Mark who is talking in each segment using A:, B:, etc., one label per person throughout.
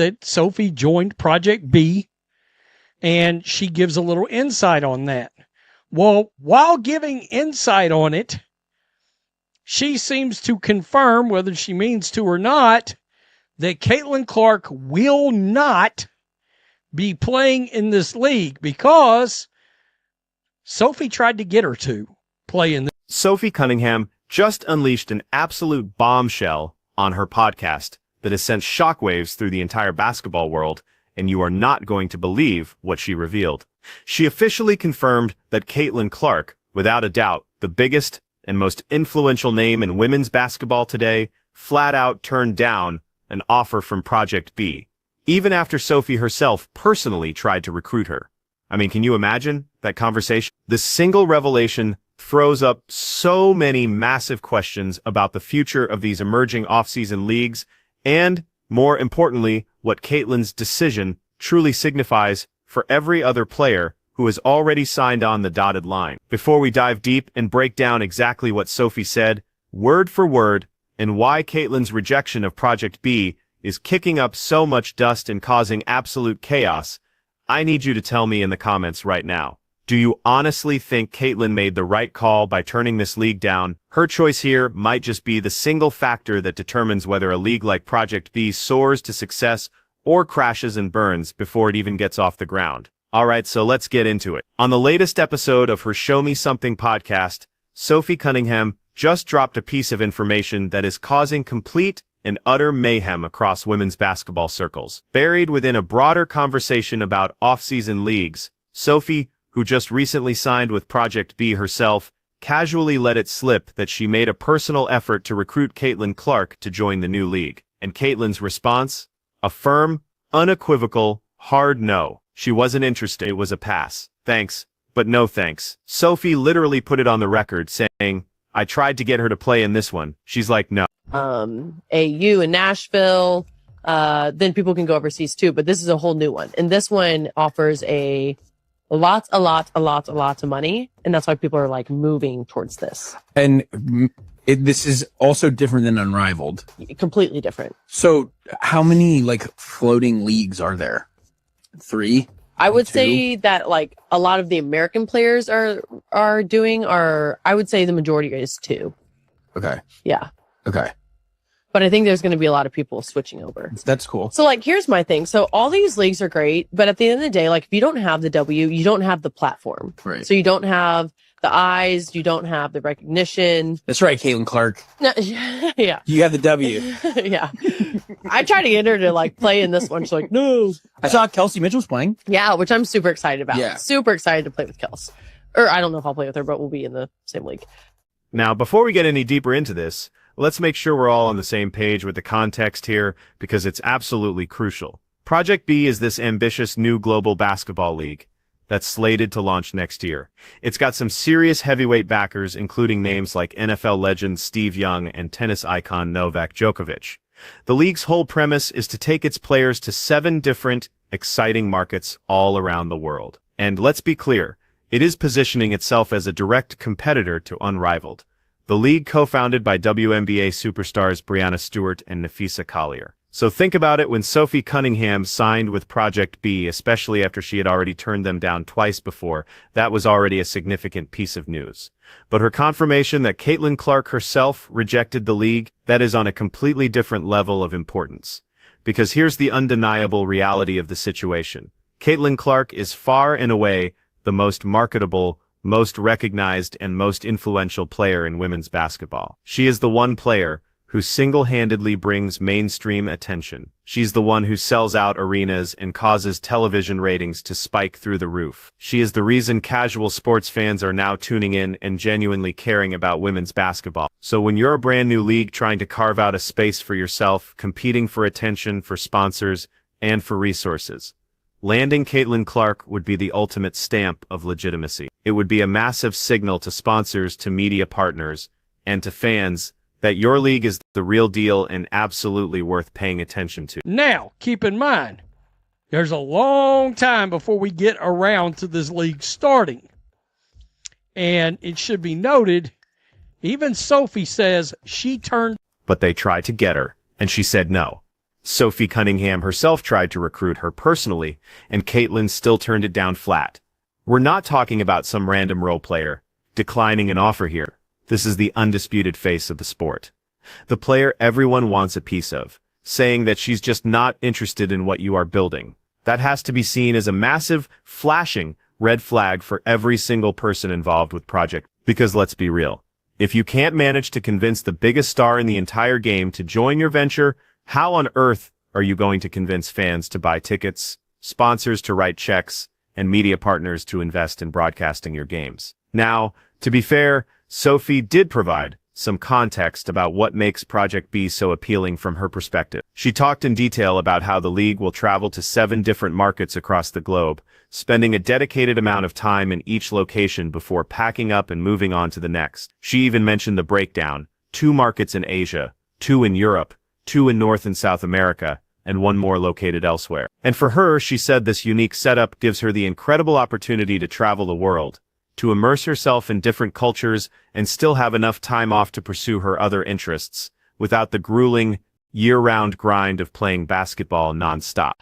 A: that Sophie joined Project B, and she gives a little insight on that. Well, while giving insight on it, she seems to confirm, whether she means to or not, that Caitlin Clark will not be playing in this league because Sophie tried to get her to play in this.
B: Sophie Cunningham just unleashed an absolute bombshell on her podcast that has sent shockwaves through the entire basketball world, and you are not going to believe what she revealed. She officially confirmed that Caitlin Clark, without a doubt, the biggest and most influential name in women's basketball today, flat out turned down an offer from Project B, even after Sophie herself personally tried to recruit her. I mean, can you imagine that conversation? This single revelation throws up so many massive questions about the future of these emerging off-season leagues and, more importantly, what Caitlin's decision truly signifies for every other player who has already signed on the dotted line. Before we dive deep and break down exactly what Sophie said, word for word, and why Caitlin's rejection of Project B is kicking up so much dust and causing absolute chaos, I need you to tell me in the comments right now. Do you honestly think Caitlin made the right call by turning this league down? Her choice here might just be the single factor that determines whether a league like Project B soars to success or crashes and burns before it even gets off the ground. Alright, so let's get into it. On the latest episode of her Show Me Something podcast, Sophie Cunningham just dropped a piece of information that is causing complete and utter mayhem across women's basketball circles. Buried within a broader conversation about off-season leagues, Sophie, who just recently signed with Project B herself, casually let it slip that she made a personal effort to recruit Caitlin Clark to join the new league. And Caitlin's response? A firm, unequivocal, hard no. She wasn't interested. It was a pass. Thanks, but no thanks. Sophie literally put it on the record saying, I tried to get her to play in this one. She's like, no.
C: AU in Nashville, then people can go overseas too, but this is a whole new one. And this one offers a lot of money. And that's why people are like moving towards this.
D: And this is also different than Unrivaled.
C: Completely different.
D: So how many like floating leagues are there? 3?
C: I would say that like a lot of the American players are doing, or I would say the majority is 2.
D: Okay.
C: Yeah.
D: Okay.
C: But I think there's going to be a lot of people switching over.
D: That's cool.
C: So like, here's my thing. So all these leagues are great, but at the end of the day, like if you don't have the W, you don't have the platform.
D: Right.
C: So you don't have the eyes, you don't have the recognition.
D: That's right, Caitlin Clark.
C: No, yeah.
D: You have the W.
C: Yeah. I tried to get her to like play in this one. She's like, no.
D: I saw Kelsey Mitchell's playing.
C: Yeah, which I'm super excited about.
D: Yeah.
C: Super excited to play with Kels. Or I don't know if I'll play with her, but we'll be in the same league.
B: Now, before we get any deeper into this, let's make sure we're all on the same page with the context here, because it's absolutely crucial. Project B is this ambitious new global basketball league that's slated to launch next year. It's got some serious heavyweight backers, including names like NFL legend Steve Young and tennis icon Novak Djokovic. The league's whole premise is to take its players to 7 different, exciting markets all around the world. And let's be clear, it is positioning itself as a direct competitor to Unrivaled, the league co-founded by WNBA superstars Breanna Stewart and Nafisa Collier. So think about it, when Sophie Cunningham signed with Project B, especially after she had already turned them down twice before, that was already a significant piece of news. But her confirmation that Caitlin Clark herself rejected the league, that is on a completely different level of importance. Because here's the undeniable reality of the situation. Caitlin Clark is far and away the most marketable, most recognized, and most influential player in women's basketball. She is the one player who single-handedly brings mainstream attention. She's the one who sells out arenas and causes television ratings to spike through the roof. She is the reason casual sports fans are now tuning in and genuinely caring about women's basketball. So when you're a brand new league trying to carve out a space for yourself, competing for attention, for sponsors, and for resources, landing Caitlin Clark would be the ultimate stamp of legitimacy. It would be a massive signal to sponsors, to media partners, and to fans that your league is the real deal and absolutely worth paying attention to.
A: Now, keep in mind, there's a long time before we get around to this league starting. And it should be noted, even Sophie says she turned...
B: But they tried to get her, and she said no. Sophie Cunningham herself tried to recruit her personally, and Caitlin still turned it down flat. We're not talking about some random role player declining an offer here. This is the undisputed face of the sport. The player everyone wants a piece of, saying that she's just not interested in what you are building. That has to be seen as a massive, flashing red flag for every single person involved with Project. Because let's be real, if you can't manage to convince the biggest star in the entire game to join your venture, how on earth are you going to convince fans to buy tickets, sponsors to write checks, and media partners to invest in broadcasting your games? Now, to be fair, Sophie did provide some context about what makes Project B so appealing from her perspective. She talked in detail about how the league will travel to 7 different markets across the globe, spending a dedicated amount of time in each location before packing up and moving on to the next. She even mentioned the breakdown: 2 markets in Asia, 2 in Europe, 2 in North and South America, and 1 more located elsewhere. And for her, she said this unique setup gives her the incredible opportunity to travel the world, to immerse herself in different cultures, and still have enough time off to pursue her other interests, without the grueling, year-round grind of playing basketball nonstop.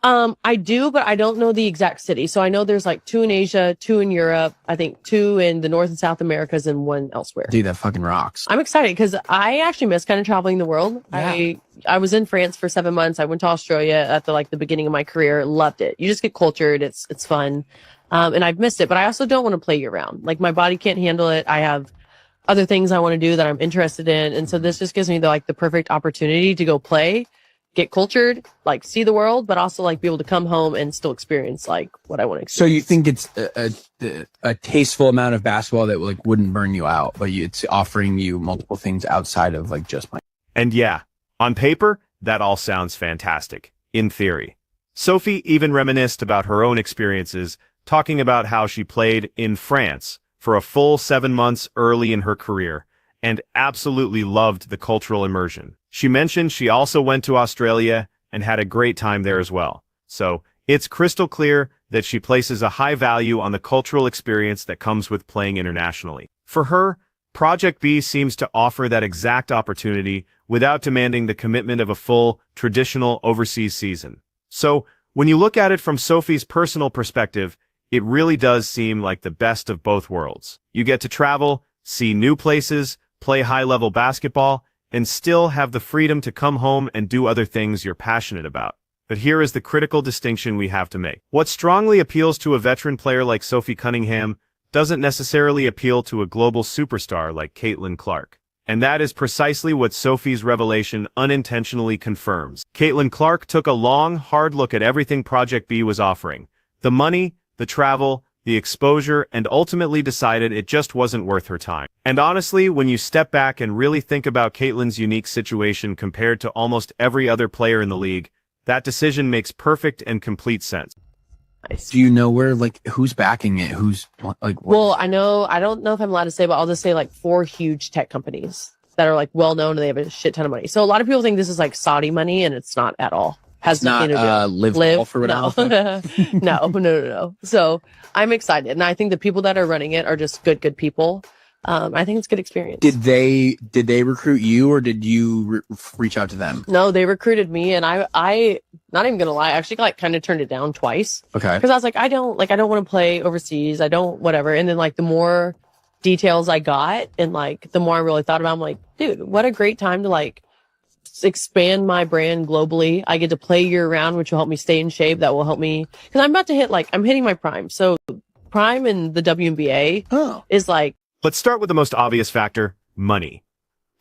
C: I do, but I don't know the exact city. So I know there's like 2 in Asia, 2 in Europe, I think 2 in the North and South Americas, and 1 elsewhere.
D: Dude, that fucking rocks.
C: I'm excited because I actually miss kind of traveling the world.
D: Yeah.
C: I was in France for 7 months. I went to Australia at the beginning of my career. Loved it. You just get cultured. It's fun. And I've missed it, but I also don't want to play year round. Like my body can't handle it. I have other things I want to do that I'm interested in. And so this just gives me the perfect opportunity to go play, get cultured, like see the world, but also like be able to come home and still experience like what I want to experience.
D: So you think it's a tasteful amount of basketball that like wouldn't burn you out, but it's offering you multiple things outside of like just playing.
B: And yeah, on paper, that all sounds fantastic. In theory. Sophie even reminisced about her own experiences, talking about how she played in France for a full 7 months early in her career, and absolutely loved the cultural immersion. She mentioned she also went to Australia and had a great time there as well. So, it's crystal clear that she places a high value on the cultural experience that comes with playing internationally. For her, Project B seems to offer that exact opportunity without demanding the commitment of a full, traditional overseas season. So, when you look at it from Sophie's personal perspective, it really does seem like the best of both worlds. You get to travel, see new places, play high-level basketball, and still have the freedom to come home and do other things you're passionate about. But here is the critical distinction we have to make. What strongly appeals to a veteran player like Sophie Cunningham doesn't necessarily appeal to a global superstar like Caitlin Clark. And that is precisely what Sophie's revelation unintentionally confirms. Caitlin Clark took a long, hard look at everything Project B was offering. The money, the travel, the exposure, and ultimately decided it just wasn't worth her time. And honestly, when you step back and really think about Caitlin's unique situation compared to almost every other player in the league, that decision makes perfect and complete sense.
C: Nice.
D: Do you know where, like, who's backing it? Who's, like, what?
C: Well, I don't know if I'm allowed to say, but I'll just say like 4 huge tech companies that are like well known and they have a shit ton of money. So a lot of people think this is like Saudi money, and it's not at all. Has
D: It's not,
C: nothing to do.
D: Live Golf or whatever.
C: No. So I'm excited. And I think the people that are running it are just good people. I think it's a good experience.
D: Did they recruit you, or did you reach out to them?
C: No, they recruited me, and I not even gonna lie, I actually like kind of turned it down twice.
D: Okay.
C: Because I was like, I don't want to play overseas. I don't, whatever. And then like the more details I got and like the more I really thought about it, I'm like, dude, what a great time to like expand my brand globally. I get to play year round, which will help me stay in shape. That will help me, because I'm about to hit I'm hitting my prime. So prime in the WNBA is like.
B: Let's start with the most obvious factor, money.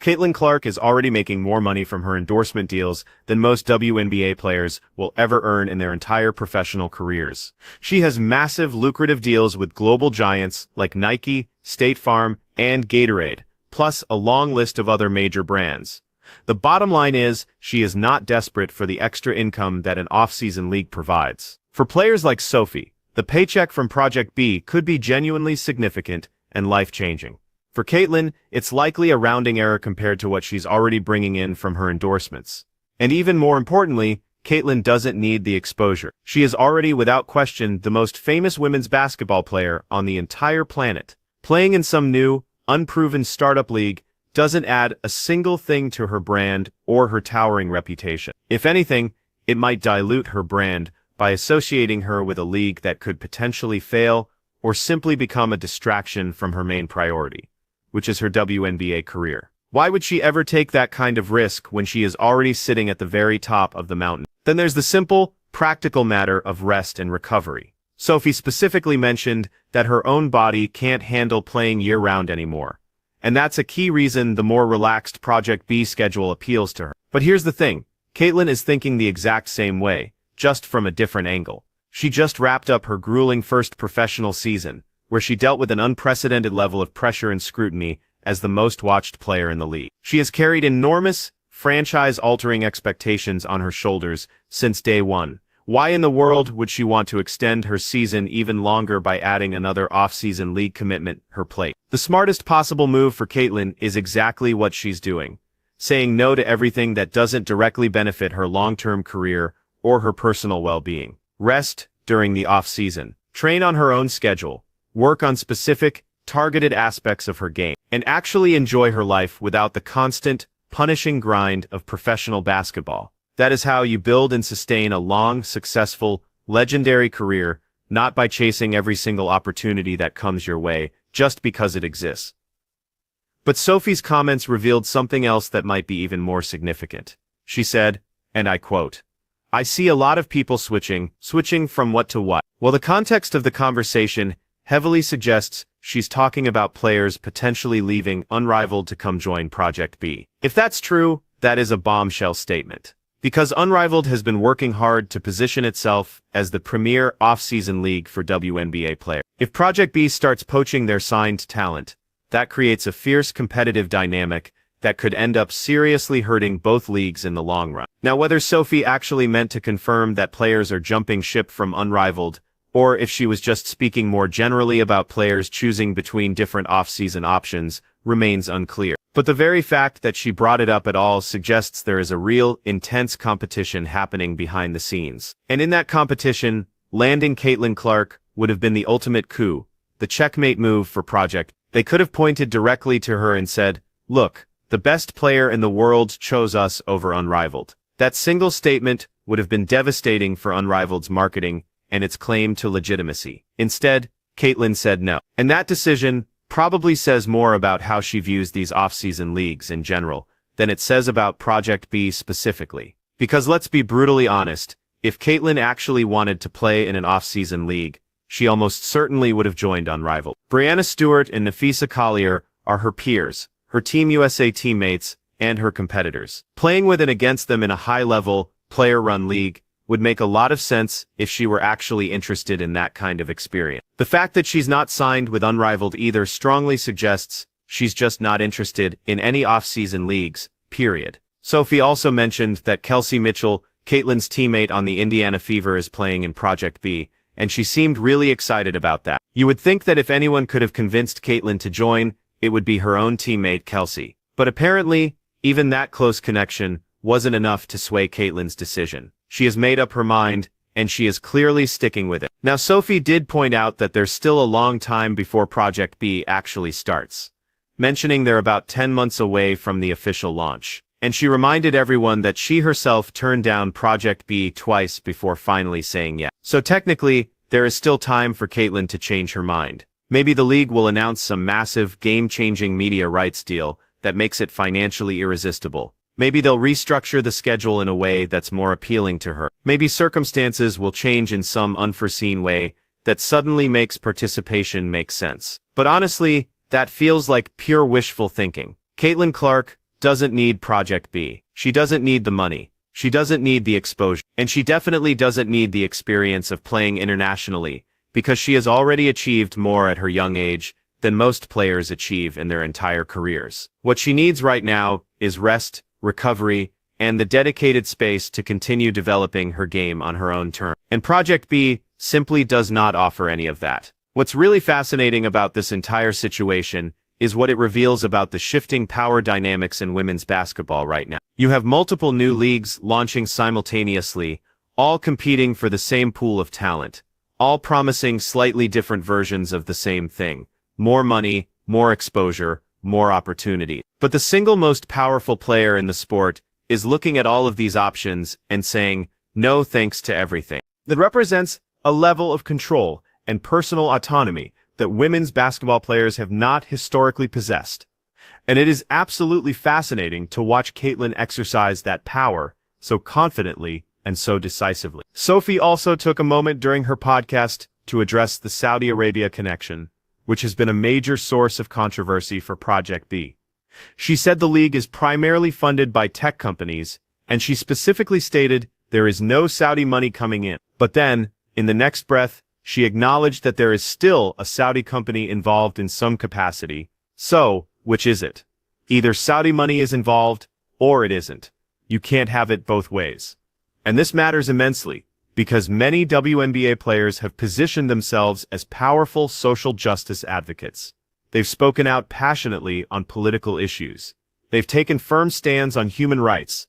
B: Caitlin Clark is already making more money from her endorsement deals than most WNBA players will ever earn in their entire professional careers. She has massive lucrative deals with global giants like Nike, State Farm, and Gatorade, plus a long list of other major brands. The bottom line is, she is not desperate for the extra income that an off-season league provides. For players like Sophie, the paycheck from Project B could be genuinely significant and life-changing. For Caitlin, it's likely a rounding error compared to what she's already bringing in from her endorsements. And even more importantly, Caitlin doesn't need the exposure. She is already, without question, the most famous women's basketball player on the entire planet. Playing in some new, unproven startup league doesn't add a single thing to her brand or her towering reputation. If anything, it might dilute her brand by associating her with a league that could potentially fail or simply become a distraction from her main priority, which is her WNBA career. Why would she ever take that kind of risk when she is already sitting at the very top of the mountain? Then there's the simple, practical matter of rest and recovery. Sophie specifically mentioned that her own body can't handle playing year-round anymore. And that's a key reason the more relaxed Project B schedule appeals to her. But here's the thing, Caitlin is thinking the exact same way, just from a different angle. She just wrapped up her grueling first professional season, where she dealt with an unprecedented level of pressure and scrutiny as the most watched player in the league. She has carried enormous, franchise-altering expectations on her shoulders since day one. Why in the world would she want to extend her season even longer by adding another off-season league commitment her plate? The smartest possible move for Caitlin is exactly what she's doing, saying no to everything that doesn't directly benefit her long-term career or her personal well-being. Rest during the off-season, train on her own schedule, work on specific, targeted aspects of her game, and actually enjoy her life without the constant, punishing grind of professional basketball. That is how you build and sustain a long, successful, legendary career, not by chasing every single opportunity that comes your way, just because it exists. But Sophie's comments revealed something else that might be even more significant. She said, and I quote, "I see a lot of people switching from what to what." Well, the context of the conversation heavily suggests she's talking about players potentially leaving Unrivaled to come join Project B. If that's true, that is a bombshell statement. Because Unrivaled has been working hard to position itself as the premier off-season league for WNBA players. If Project B starts poaching their signed talent, that creates a fierce competitive dynamic that could end up seriously hurting both leagues in the long run. Now, whether Sophie actually meant to confirm that players are jumping ship from Unrivaled, or if she was just speaking more generally about players choosing between different off-season options, remains unclear. But the very fact that she brought it up at all suggests there is a real, intense competition happening behind the scenes. And in that competition, landing Caitlin Clark would have been the ultimate coup, the checkmate move for Project. They could have pointed directly to her and said, "Look, the best player in the world chose us over Unrivaled." That single statement would have been devastating for Unrivaled's marketing and its claim to legitimacy. Instead, Caitlin said no. And that decision probably says more about how she views these off-season leagues in general than it says about Project B specifically. Because let's be brutally honest, if Caitlin actually wanted to play in an off-season league, she almost certainly would have joined Unrivaled. Brianna Stewart and Nafisa Collier are her peers, her Team USA teammates, and her competitors. Playing with and against them in a high-level, player-run league would make a lot of sense if she were actually interested in that kind of experience. The fact that she's not signed with Unrivaled either strongly suggests she's just not interested in any off-season leagues, period. Sophie also mentioned that Kelsey Mitchell, Caitlin's teammate on the Indiana Fever, is playing in Project B, and she seemed really excited about that. You would think that if anyone could have convinced Caitlin to join, it would be her own teammate Kelsey. But apparently, even that close connection wasn't enough to sway Caitlin's decision. She has made up her mind, and she is clearly sticking with it. Now, Sophie did point out that there's still a long time before Project B actually starts, mentioning they're about 10 months away from the official launch. And she reminded everyone that she herself turned down Project B twice before finally saying yes. So technically, there is still time for Caitlin to change her mind. Maybe the league will announce some massive, game-changing media rights deal that makes it financially irresistible. Maybe they'll restructure the schedule in a way that's more appealing to her. Maybe circumstances will change in some unforeseen way that suddenly makes participation make sense. But honestly, that feels like pure wishful thinking. Caitlin Clark doesn't need Project B. She doesn't need the money. She doesn't need the exposure. And she definitely doesn't need the experience of playing internationally, because she has already achieved more at her young age than most players achieve in their entire careers. What she needs right now is rest, recovery, and the dedicated space to continue developing her game on her own terms. And Project B simply does not offer any of that. What's really fascinating about this entire situation is what it reveals about the shifting power dynamics in women's basketball right now. You have multiple new leagues launching simultaneously, all competing for the same pool of talent, all promising slightly different versions of the same thing: more money, more exposure, more opportunity. But the single most powerful player in the sport is looking at all of these options and saying, no thanks to everything. That represents a level of control and personal autonomy that women's basketball players have not historically possessed. And it is absolutely fascinating to watch Caitlin exercise that power so confidently and so decisively. Sophie also took a moment during her podcast to address the Saudi Arabia connection, which has been a major source of controversy for Project B. She said the league is primarily funded by tech companies, and she specifically stated there is no Saudi money coming in. But then, in the next breath, she acknowledged that there is still a Saudi company involved in some capacity. So, which is it? Either Saudi money is involved, or it isn't. You can't have it both ways. And this matters immensely, because many WNBA players have positioned themselves as powerful social justice advocates. They've spoken out passionately on political issues. They've taken firm stands on human rights.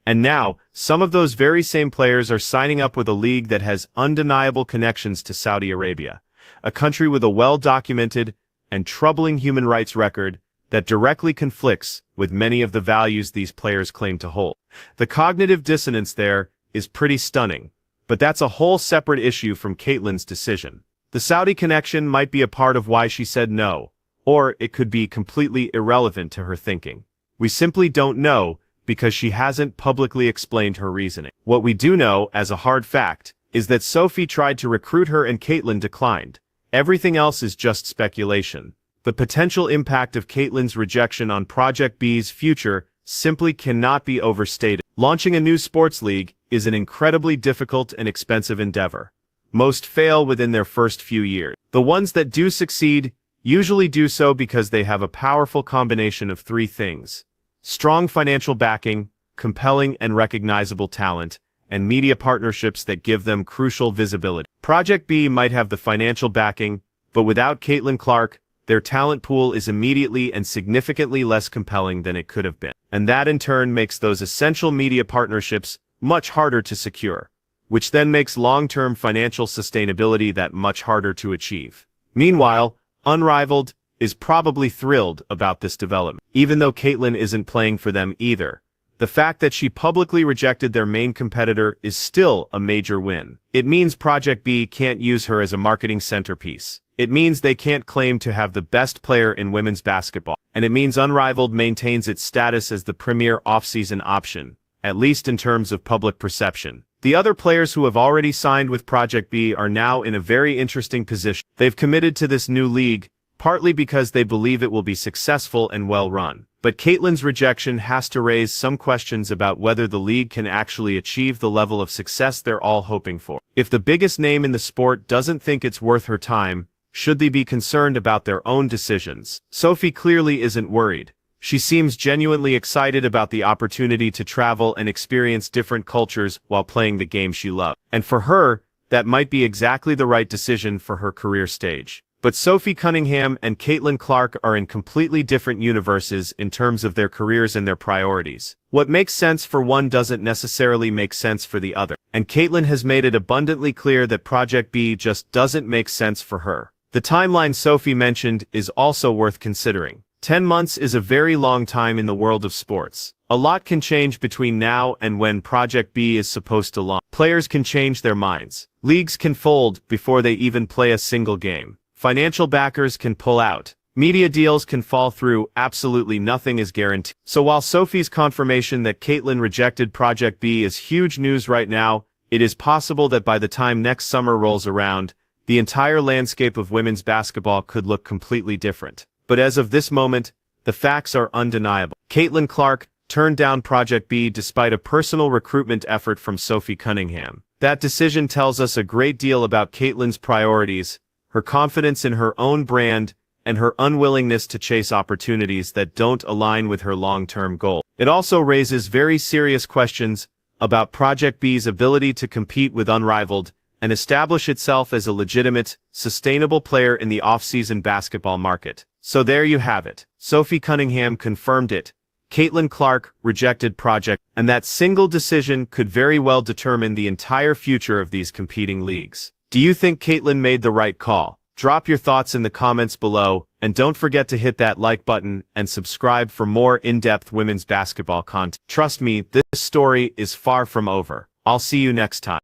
B: And now, some of those very same players are signing up with a league that has undeniable connections to Saudi Arabia, a country with a well-documented and troubling human rights record that directly conflicts with many of the values these players claim to hold. The cognitive dissonance there is pretty stunning, but that's a whole separate issue from Caitlin's decision. The Saudi connection might be a part of why she said no, or it could be completely irrelevant to her thinking. We simply don't know because she hasn't publicly explained her reasoning. What we do know, as a hard fact, is that Sophie tried to recruit her and Caitlin declined. Everything else is just speculation. The potential impact of Caitlin's rejection on Project B's future simply cannot be overstated. Launching a new sports league is an incredibly difficult and expensive endeavor. Most fail within their first few years. The ones that do succeed usually do so because they have a powerful combination of three things: strong financial backing, compelling and recognizable talent, and media partnerships that give them crucial visibility. Project B might have the financial backing, but without Caitlin Clark, their talent pool is immediately and significantly less compelling than it could have been. And that in turn makes those essential media partnerships much harder to secure, which then makes long-term financial sustainability that much harder to achieve. Meanwhile, Unrivaled is probably thrilled about this development, even though Caitlin isn't playing for them either. The fact that she publicly rejected their main competitor is still a major win. It means Project B can't use her as a marketing centerpiece. It means they can't claim to have the best player in women's basketball. And it means Unrivaled maintains its status as the premier off-season option, at least in terms of public perception. The other players who have already signed with Project B are now in a very interesting position. They've committed to this new league, partly because they believe it will be successful and well-run. But Caitlin's rejection has to raise some questions about whether the league can actually achieve the level of success they're all hoping for. If the biggest name in the sport doesn't think it's worth her time, should they be concerned about their own decisions? Sophie clearly isn't worried. She seems genuinely excited about the opportunity to travel and experience different cultures while playing the game she loves. And for her, that might be exactly the right decision for her career stage. But Sophie Cunningham and Caitlin Clark are in completely different universes in terms of their careers and their priorities. What makes sense for one doesn't necessarily make sense for the other. And Caitlin has made it abundantly clear that Project B just doesn't make sense for her. The timeline Sophie mentioned is also worth considering. 10 months is a very long time in the world of sports. A lot can change between now and when Project B is supposed to launch. Players can change their minds. Leagues can fold before they even play a single game. Financial backers can pull out. Media deals can fall through. Absolutely nothing is guaranteed. So while Sophie's confirmation that Caitlin rejected Project B is huge news right now, it is possible that by the time next summer rolls around, the entire landscape of women's basketball could look completely different. But as of this moment, the facts are undeniable. Caitlin Clark turned down Project B despite a personal recruitment effort from Sophie Cunningham. That decision tells us a great deal about Caitlin's priorities, her confidence in her own brand, and her unwillingness to chase opportunities that don't align with her long-term goal. It also raises very serious questions about Project B's ability to compete with Unrivaled and establish itself as a legitimate, sustainable player in the off-season basketball market. So there you have it. Sophie Cunningham confirmed it. Caitlin Clark rejected Project, and that single decision could very well determine the entire future of these competing leagues. Do you think Caitlin made the right call? Drop your thoughts in the comments below, and don't forget to hit that like button and subscribe for more in-depth women's basketball content. Trust me, this story is far from over. I'll see you next time.